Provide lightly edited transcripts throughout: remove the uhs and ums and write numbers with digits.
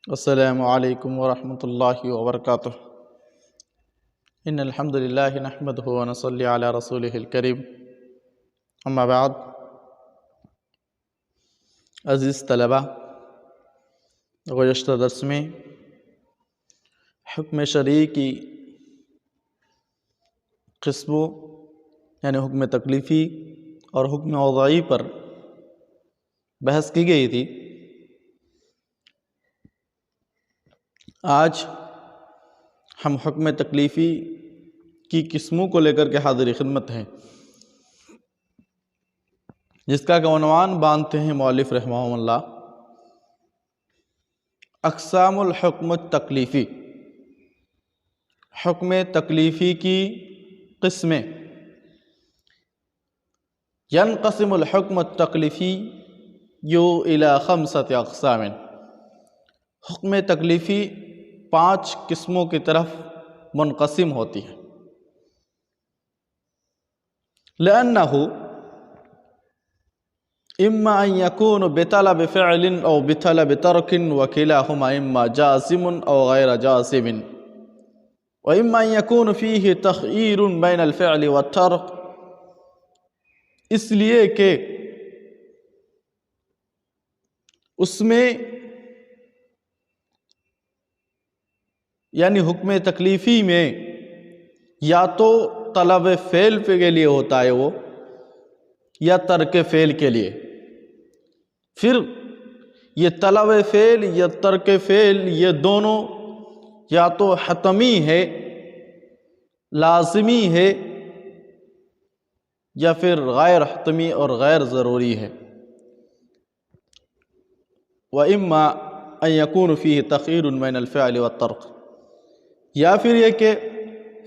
السلام علیکم ورحمۃ اللہ وبرکاتہ۔ ان الحمد للہ نحمدہ ونصلی علی رسولہ الکریم، اما بعد۔ عزیز طلبہ، گزشتہ درس میں حکم شرعی کی قسموں یعنی حکم تکلیفی اور حکم وضعی پر بحث کی گئی تھی۔ آج ہم حکم تکلیفی کی قسموں کو لے کر کے حاضر خدمت ہیں، جس کا عنوان باندھتے ہیں مؤلف رحمہ اللہ، اقسام الحکم التکلیفی، حکم تکلیفی کی قسمیں۔ ینقسم الحکم التکلیفی الی خمسۃ اقسام، حکم تکلیفی 5 قسموں کی طرف منقسم ہوتی ہے۔ لأنہ اما ان یکون بطلب فعل او بطلب ترک وکلاہما اما جازم او غیر جازم، واما ان یکون فیہ تخییر بین الفعل والترک، اس لیے کہ اس میں یعنی حکم تکلیفی میں یا تو طلب فعل کے لیے ہوتا ہے وہ، یا ترک فعل کے لیے۔ پھر یہ طلب فعل یا ترک فعل یہ دونوں یا تو حتمی ہے، لازمی ہے، یا پھر غیر حتمی اور غیر ضروری ہے۔ وَإِمَّا أَن يَكُونُ فِيهِ تَخْيِيرٌ بَيْنَ الْفِعْلِ وَالتَّرْكِ، یا پھر یہ کہ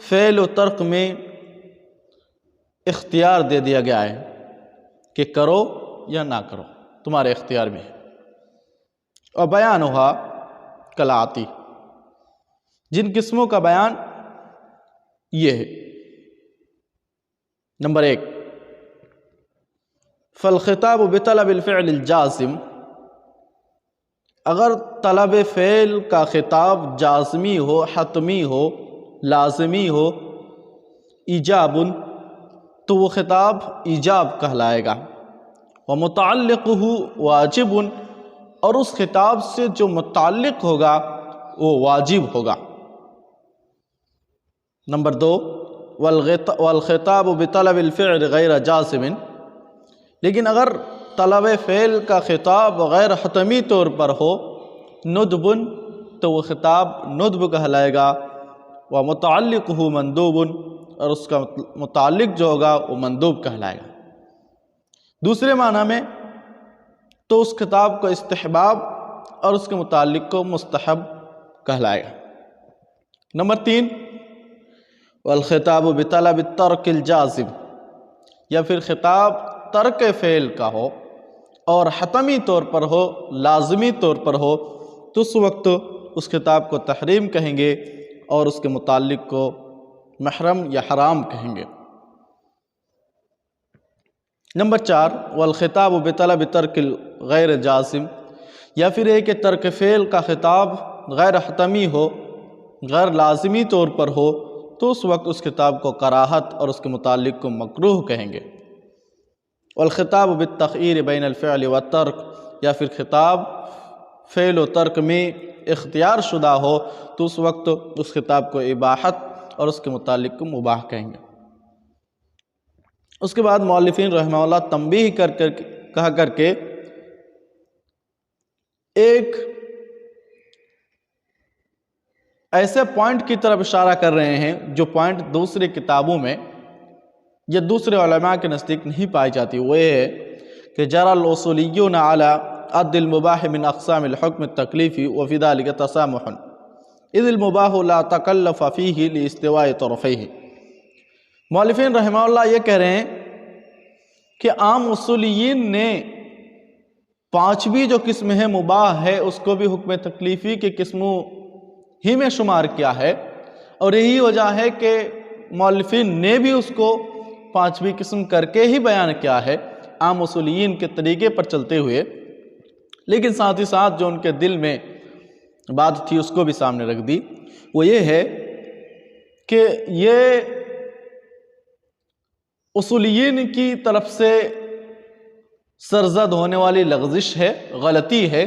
فعل و ترک میں اختیار دے دیا گیا ہے کہ کرو یا نہ کرو، تمہارے اختیار میں ہے۔ اور بیان ہوا کالآتی، جن قسموں کا بیان یہ ہے۔ نمبر 1، فالخطاب بطلب الفعل الجازم، اگر طلب فعل کا خطاب جازمی ہو، حتمی ہو، لازمی ہو، ایجاب، تو وہ خطاب ایجاب کہلائے گا۔ ومتعلقہ واجب، اور اس خطاب سے جو متعلق ہوگا وہ واجب ہوگا۔ نمبر 2، والخطاب بطلب الفعل غیر جازم، لیکن اگر طلب فعل کا خطاب غیر حتمی طور پر ہو، ندب، تو وہ خطاب ندب کہلائے گا۔ ومتعلقہ مندوب، اور اس کا متعلق جو ہوگا وہ مندوب کہلائے گا۔ دوسرے معنی میں تو اس خطاب کو استحباب اور اس کے متعلق کو مستحب کہلائے گا۔ نمبر 3، والخطاب بطلب الترک الجازم، یا پھر خطاب ترک فعل کا ہو اور حتمی طور پر ہو، لازمی طور پر ہو، تو اس وقت اس خطاب کو تحریم کہیں گے اور اس کے متعلق کو محرم یا حرام کہیں گے۔ نمبر 4، والخطاب بطلب ترک غیر جازم، یا پھر یہ کہ ترک فعل کا خطاب غیر حتمی ہو، غیر لازمی طور پر ہو، تو اس وقت اس خطاب کو کراہت اور اس کے متعلق کو مکروہ کہیں گے۔ والخطاب بالتخییر بین الفعل والترک، یا پھر خطاب فعل و ترک میں اختیار شدہ ہو، تو اس وقت اس خطاب کو اباحت اور اس کے متعلق کو مباح کہیں گے۔ اس کے بعد مؤلفین رحمہ اللہ تنبیہ کہا کر کے ایک ایسے پوائنٹ کی طرف اشارہ کر رہے ہیں جو پوائنٹ دوسری کتابوں میں یا دوسرے علماء کے نزدیک نہیں پائی جاتی۔ وہ یہ ہے کہ جرى الاصولیون علی عد المباح من اقسام الحکم التکلیفی وفی ذلک تسامح اذ المباح لا تکلف فیہ لاستواء طرفیہ۔ مؤلفین رحمہ اللہ یہ کہہ رہے ہیں کہ عام اصولیین نے 5ویں جو قسم ہے مباح ہے، اس کو بھی حکم تکلیفی کی قسموں ہی میں شمار کیا ہے، اور یہی وجہ ہے کہ مؤلفین نے بھی اس کو 5ویں قسم کر کے ہی بیان کیا ہے، عام اصولیین کے طریقے پر چلتے ہوئے۔ لیکن ساتھ ہی ساتھ جو ان کے دل میں بات تھی اس کو بھی سامنے رکھ دی، وہ یہ ہے کہ یہ اصولیین کی طرف سے سرزد ہونے والی لغزش ہے، غلطی ہے،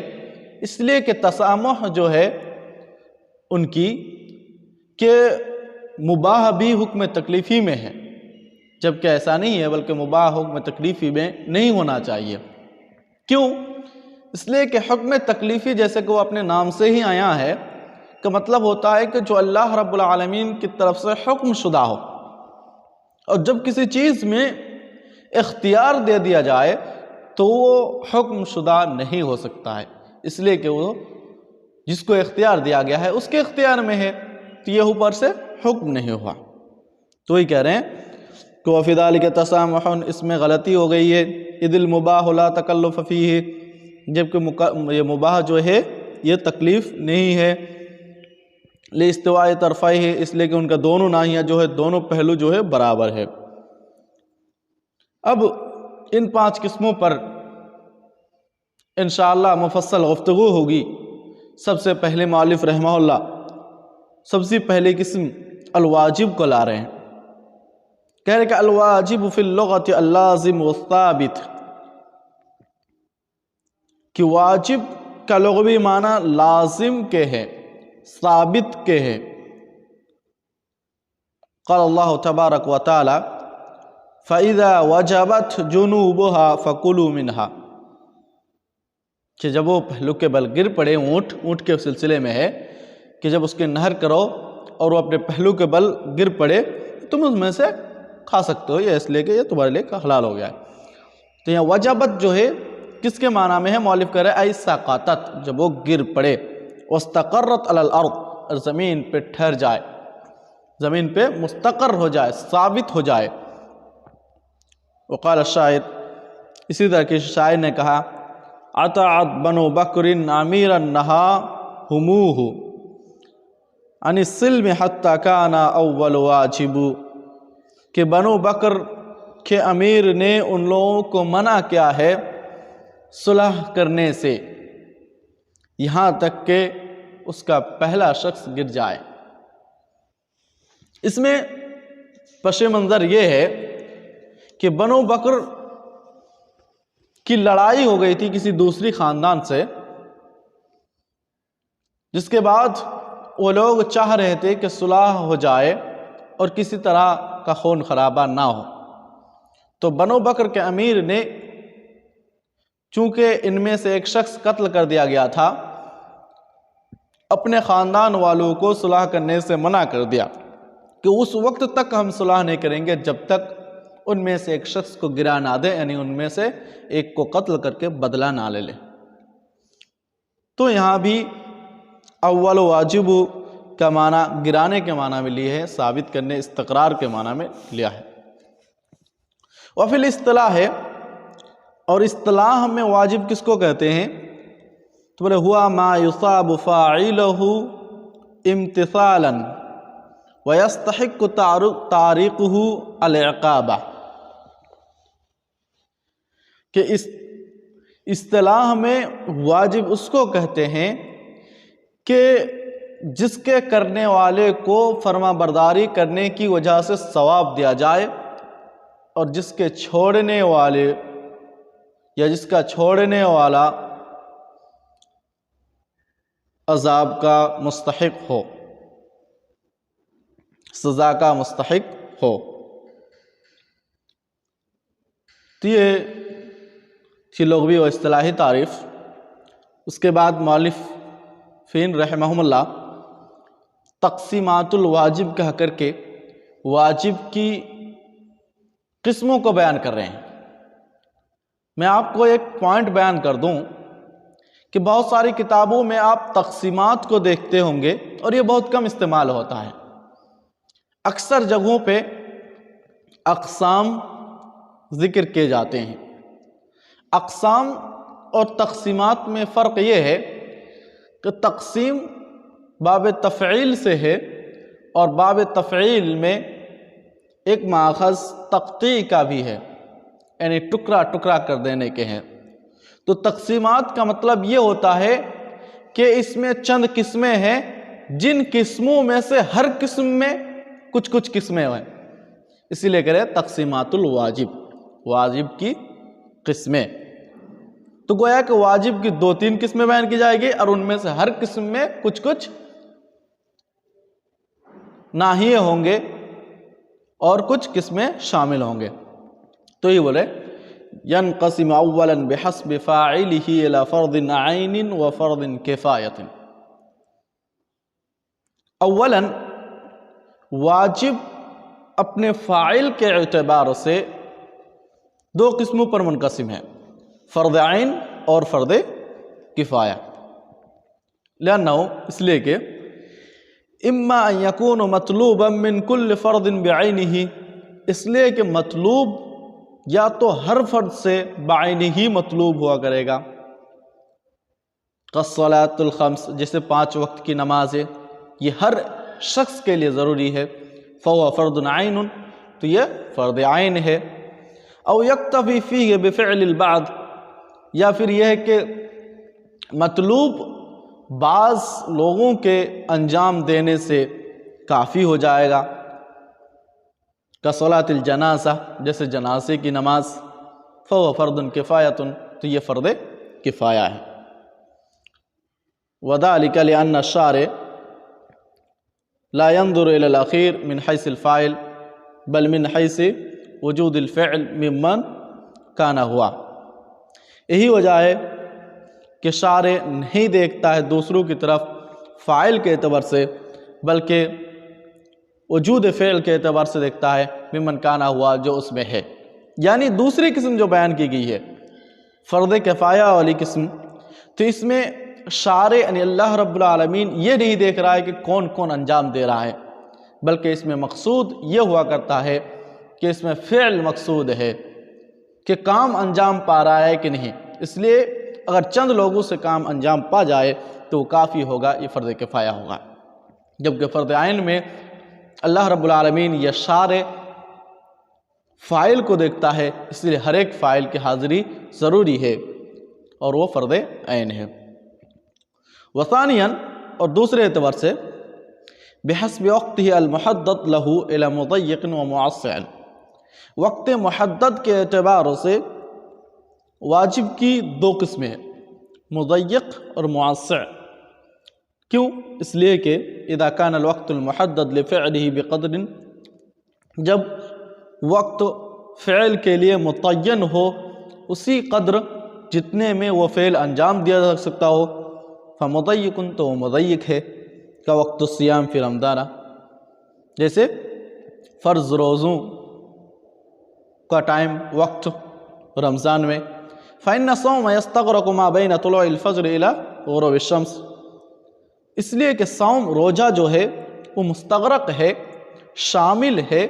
اس لیے کہ تسامح جو ہے ان کی کہ مباح بھی حکم تکلیفی میں ہے، جبکہ ایسا نہیں ہے، بلکہ مباح حکم تکلیفی میں نہیں ہونا چاہیے۔ کیوں؟ اس لیے کہ حکم تکلیفی جیسے کہ وہ اپنے نام سے ہی آیا ہے کا مطلب ہوتا ہے کہ جو اللہ رب العالمین کی طرف سے حکم شدہ ہو، اور جب کسی چیز میں اختیار دے دیا جائے تو وہ حکم شدہ نہیں ہو سکتا ہے، اس لیے کہ وہ جس کو اختیار دیا گیا ہے اس کے اختیار میں ہے، تو یہ اوپر سے حکم نہیں ہوا۔ تو یہ کہہ رہے ہیں کہ وَفِي ذَلِكَ تَسَامُحٌ، اس میں غلطی ہو گئی ہے، اِذِ الْمُبَاحُ لَا تَكَلُّفَ فِيهِ، جبکہ یہ مباح جو ہے یہ تکلیف نہیں ہے، لِاسْتِوَاءِ طَرْفَيْهِ، اس لیے کہ ان کا دونوں ناحیہ جو ہے، دونوں پہلو جو ہے برابر ہے۔ اب ان 5 قسموں پر انشاءاللہ مفصل گفتگو ہوگی۔ سب سے پہلے مؤلف رحمہ اللہ سب سے پہلی قسم الواجب کو لا رہے ہیں، کہہ رہے کہ الواجب فی اللغت اللازم والثابت، کہ واجب کا لغوی معنی لازم کے ہے، ثابت کے ہے۔ قال اللہ تبارک و تعالی فَإِذَا وَجَبَتْ جُنُوبُهَا فَكُلُوا مِنْهَا، کہ جب وہ پہلو کے بل گر پڑے، اونٹ کے سلسلے میں ہے کہ جب اس کے نہر کرو اور وہ اپنے پہلو کے بل گر پڑے تم اس میں سے کھا سکتے ہو، یہ اس لیے کہ یہ تمہارے لیے حلال ہو گیا ہے۔ تو یہاں وجبت جو ہے کس کے معنی میں ہے؟ مؤلف کہہ رہے ہیں ایسا سقطت، جب وہ گر پڑے، واستقرت علی الارض، اور زمین پہ ٹھہر جائے، زمین پہ مستقر ہو جائے، ثابت ہو جائے۔ وقال الشاعر، اسی طرح کے شاعر نے کہا عطعت بنو بکر امیر نہا ہموہ عن السلم حتی کان اول واجب، کہ بنو بکر کے امیر نے ان لوگوں کو منع کیا ہے صلح کرنے سے، یہاں تک کہ اس کا پہلا شخص گر جائے۔ اس میں پس منظر یہ ہے کہ بنو بکر کی لڑائی ہو گئی تھی کسی دوسری خاندان سے، جس کے بعد وہ لوگ چاہ رہے تھے کہ صلح ہو جائے اور کسی طرح کا خون خرابہ نہ ہو۔ تو بنو بکر کے امیر نے، چونکہ ان میں سے ایک شخص قتل کر دیا گیا تھا، اپنے خاندان والوں کو صلح کرنے سے منع کر دیا کہ اس وقت تک ہم صلح نہیں کریں گے جب تک ان میں سے ایک شخص کو گرا نہ دے، یعنی ان میں سے ایک کو قتل کر کے بدلہ نہ لے لے۔ تو یہاں بھی اول واجب کا معنی گرانے کے معنی میں لیا ہے، ثابت کرنے، استقرار کے معنی میں لیا ہے۔ وفی الاصطلاح ہے، اور اصطلاح میں واجب کس کو کہتے ہیں؟ تو بولے ہوا ما یصاب فاعلہ امتثالا ویستحق تارکہ العقابہ، کہ اس اصطلاح میں واجب اس کو کہتے ہیں کہ جس کے کرنے والے کو فرما برداری کرنے کی وجہ سے ثواب دیا جائے، اور جس کے چھوڑنے والے یا جس کا چھوڑنے والا عذاب کا مستحق ہو، سزا کا مستحق ہو۔ تو یہ تھی لغوی و اصطلاحی تعریف۔ اس کے بعد مؤلفین رحمہم اللہ تقسیمات الواجب کہہ کر کے واجب کی قسموں کو بیان کر رہے ہیں۔ میں آپ کو ایک پوائنٹ بیان کر دوں کہ بہت ساری کتابوں میں آپ تقسیمات کو دیکھتے ہوں گے اور یہ بہت کم استعمال ہوتا ہے۔ اکثر جگہوں پہ اقسام ذکر کیے جاتے ہیں۔ اقسام اور تقسیمات میں فرق یہ ہے کہ تقسیم باب تفعیل سے ہے، اور باب تفعیل میں ایک ماخذ تقطیع کا بھی ہے، یعنی ٹکڑا ٹکڑا کر دینے کے ہیں۔ تو تقسیمات کا مطلب یہ ہوتا ہے کہ اس میں چند قسمیں ہیں جن قسموں میں سے ہر قسم میں کچھ قسمیں ہیں، اسی لیے کہہ رہے تقسیمات الواجب، واجب کی قسمیں۔ تو گویا کہ واجب کی 2-3 قسمیں بیان کی جائے گی اور ان میں سے ہر قسم میں کچھ ناحیے ہوں گے اور کچھ قسمیں شامل ہوں گے۔ تو یہ بولے ينقسم اولا بحسب فاعله الى فرض عین و فرض کفایت۔ اولا واجب اپنے فاعل کے اعتبار سے 2 قسموں پر منقسم ہے، فرض عین اور فرض کفایہ۔ لأنه اس لیے کہ اما ان یکون مطلوبا من کل فرض بعینہ، اس لیے کہ مطلوب یا تو ہر فرد سے بعینہ ہی مطلوب ہوا کرے گا، کالصلاۃ الخمس، جیسے 5 وقت کی نماز ہے، یہ ہر شخص کے لیے ضروری ہے، فهو فرض عین، تو یہ فرض عین ہے۔ او یکتفی فیہ بفعل البعض، یا پھر یہ ہے کہ مطلوب بعض لوگوں کے انجام دینے سے کافی ہو جائے گا، کصلاۃ الجنازہ، جیسے جنازے کی نماز، فهو فرض کفایۃ، تو یہ فرض کفایہ ہے۔ وذلك لأن الشارع لا ينظر إلى الأخير من حيث الفاعل بل من حيث وجود الفعل ممن كان ہوا۔ یہی وجہ ہے کہ شارع نہیں دیکھتا ہے دوسروں کی طرف فاعل کے اعتبار سے، بلکہ وجود فعل کے اعتبار سے دیکھتا ہے، ممن کانا ہوا، جو اس میں ہے۔ یعنی دوسری قسم جو بیان کی گئی ہے فرض کفایہ والی قسم، تو اس میں شارع یعنی اللہ رب العالمین یہ نہیں دیکھ رہا ہے کہ کون کون انجام دے رہا ہے، بلکہ اس میں مقصود یہ ہوا کرتا ہے کہ اس میں فعل مقصود ہے کہ کام انجام پا رہا ہے کہ نہیں۔ اس لیے اگر چند لوگوں سے کام انجام پا جائے تو وہ کافی ہوگا، یہ فرض کفایہ ہوگا۔ جبکہ فرض عین میں اللہ رب العالمین یا شارع فاعل کو دیکھتا ہے، اس لیے ہر ایک فاعل کی حاضری ضروری ہے اور وہ فرض عین ہے۔ وثانیاً، اور دوسرے اعتبار سے، بحسب وقتہ المحدد لہ الی مضیق و معسع، وقت محدد کے اعتبار سے واجب کی 2 قسمیں ہیں، مضیق اور معسع۔ کیوں؟ اس لیے کہ اذا کان الوقت المحدد لفعلہ بقدر، جب وقت فعل کے لیے متعین ہو اسی قدر جتنے میں وہ فعل انجام دیا جا سکتا ہو، فمضیق، تو وہ مضیق ہے، کا وقت الصیام فی رمضان، جیسے فرض روزوں کا ٹائم وقت رمضان میں، فإن الصوم يستغرق ما بين طلوع الفجر إلى غروب الشمس، اس لیے کہ صوم، روزہ جو ہے وہ مستغرق ہے، شامل ہے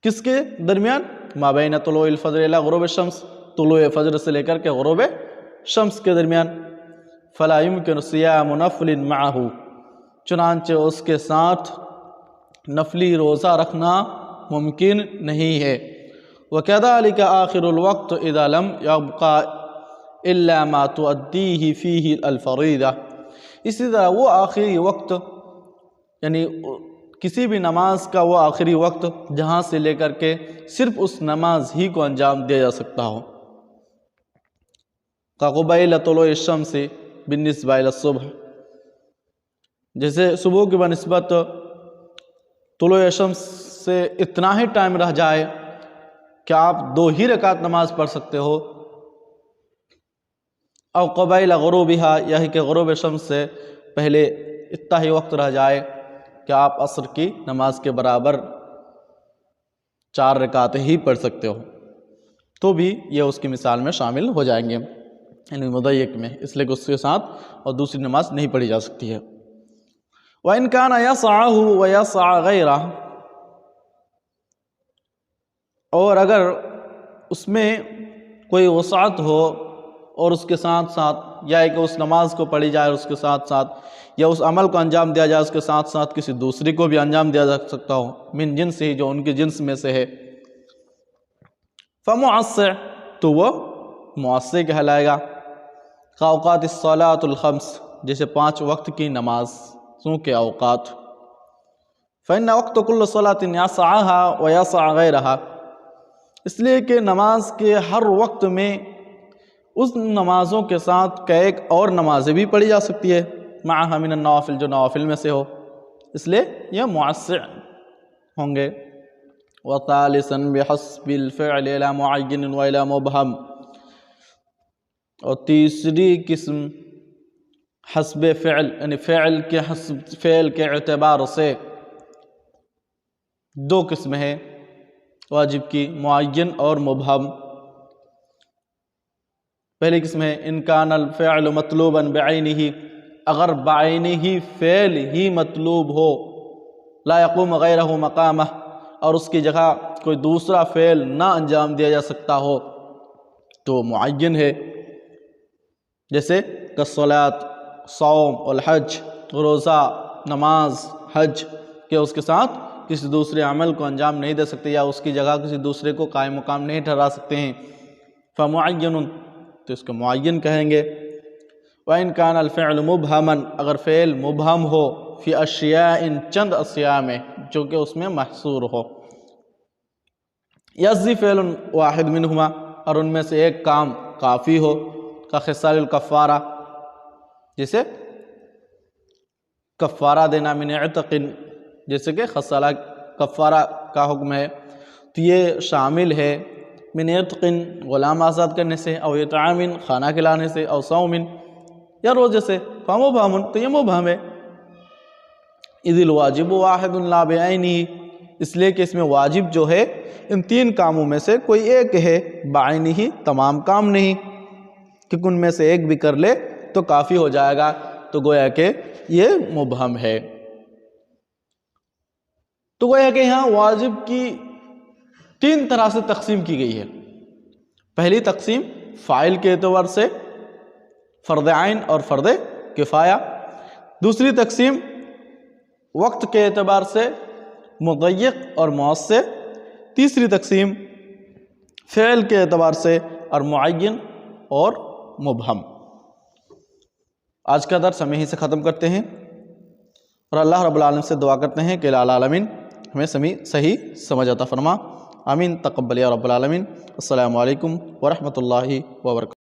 کس کے درمیان؟ ما بین طلوع الفجر الی غروب الشمس، طلوع فجر سے لے کر کے غروب شمس کے درمیان۔ فلا يمكن صیام نفل معه، چنانچہ اس کے ساتھ نفلی روزہ رکھنا ممکن نہیں ہے۔ وكذلك آخر الوقت اذا لم يبقى الا ما تؤديه فيه الفریضہ، اسی طرح وہ آخری وقت، یعنی کسی بھی نماز کا وہ آخری وقت جہاں سے لے کر کے صرف اس نماز ہی کو انجام دیا جا سکتا ہو، قبیل طلوع الشمس بالنسبہ الی الصبح، جیسے صبح کی بنسبت طلوع شمس سے اتنا ہی ٹائم رہ جائے کہ آپ 2 ہی رکعت نماز پڑھ سکتے ہو، او قبیل غروبہا، یہی کہ غروب شمس سے پہلے اتنا ہی وقت رہ جائے کہ آپ عصر کی نماز کے برابر 4 رکعت ہی پڑھ سکتے ہو، تو بھی یہ اس کی مثال میں شامل ہو جائیں گے، یعنی مضیق میں، اس لیے کہ اس کے ساتھ اور دوسری نماز نہیں پڑھی جا سکتی ہے۔ وَإِنْ كَانَ يَسْعَهُ وَيَسْعَ غَيْرَهُ، اور اگر اس میں کوئی وسعت ہو اور اس کے ساتھ ساتھ، یا کہ اس نماز کو پڑھی جائے اس کے ساتھ ساتھ، یا اس عمل کو انجام دیا جائے اس کے ساتھ ساتھ کسی دوسری کو بھی انجام دیا جا سکتا ہو، من جنس ہی، جو ان کے جنس میں سے ہے، فمعسع، تو وہ معسع کہلائے گا، کا اوقات الصلاۃ الخمس، جیسے 5 وقت کی نمازوں کے اوقات. فإن وقت كل صلاة يسعها ويسع غيرها، اس لیے کہ نماز کے ہر وقت میں اس نمازوں کے ساتھ ایک اور نمازیں بھی پڑھی جا سکتی ہے، معها من النوافل، جو نوافل میں سے ہو، اس لیے یہ موسع ہوں گے. وثالثا بحسب الفعل الى معین والى مبہم، اور تیسری قسم حسب فعل، یعنی فعل کے اعتبار سے 2 قسمیں ہیں واجب کی، معین اور مبہم. پہلی قسم ہے ان کان الفعل مطلوبا بعینہ، اگر بعینہ فعل ہی مطلوب ہو، لا یقوم غیرہ مقامہ، اور اس کی جگہ کوئی دوسرا فعل نہ انجام دیا جا سکتا ہو تو وہ معین ہے. جیسے کالصلاۃ، صوم، والحج، روزہ، نماز، حج، کہ اس کے ساتھ کسی دوسرے عمل کو انجام نہیں دے سکتے یا اس کی جگہ کسی دوسرے کو قائم مقام نہیں ٹھہرا سکتے ہیں. فمعین، تو اس کو معین کہیں گے. وَإِن كَانَ الْفِعْلُ مُبْهَمًا، اگر فعل مبہم ہو، فی اشیاء، چند اشیاء میں جو کہ اس میں محصور ہو. یقضی فعل واحد منہما، اور ان میں سے ایک کام کافی ہو، کا خصال الکفارہ، جیسے کفارہ دینا، من عتق، جیسے کہ خصالہ کفارہ کا حکم ہے تو یہ شامل ہے من عتق، غلام آزاد کرنے سے، او اطعام، کھانا کھلانے سے، او صوم، یا روزے سے. فمبہم، تو یہ مبہم ہے. اذ الواجب واحد لا بعینہ، اس لیے کہ اس میں واجب جو ہے ان 3 کاموں میں سے کوئی ایک ہے، بعینہ تمام کام نہیں، کہ ان میں سے ایک بھی کر لے تو کافی ہو جائے گا، تو گویا کہ یہ مبہم ہے. تو گویا کہ یہاں واجب کی 3 طرح سے تقسیم کی گئی ہے. پہلی تقسیم فاعل کے اعتبار سے، فرض عین اور فرض کفایہ. دوسری تقسیم وقت کے اعتبار سے، مضیق اور موسع. تیسری تقسیم فعل کے اعتبار سے، اور معین اور مبہم. آج کا درس ہم یہیں سے ختم کرتے ہیں، اور اللہ رب العالمین سے دعا کرتے ہیں کہ الہ العالمین ہمیں صحیح سمجھ عطا فرما. آمین. تقبل یا رب العالمین. السلام علیکم ورحمۃ اللہ وبرکاتہ.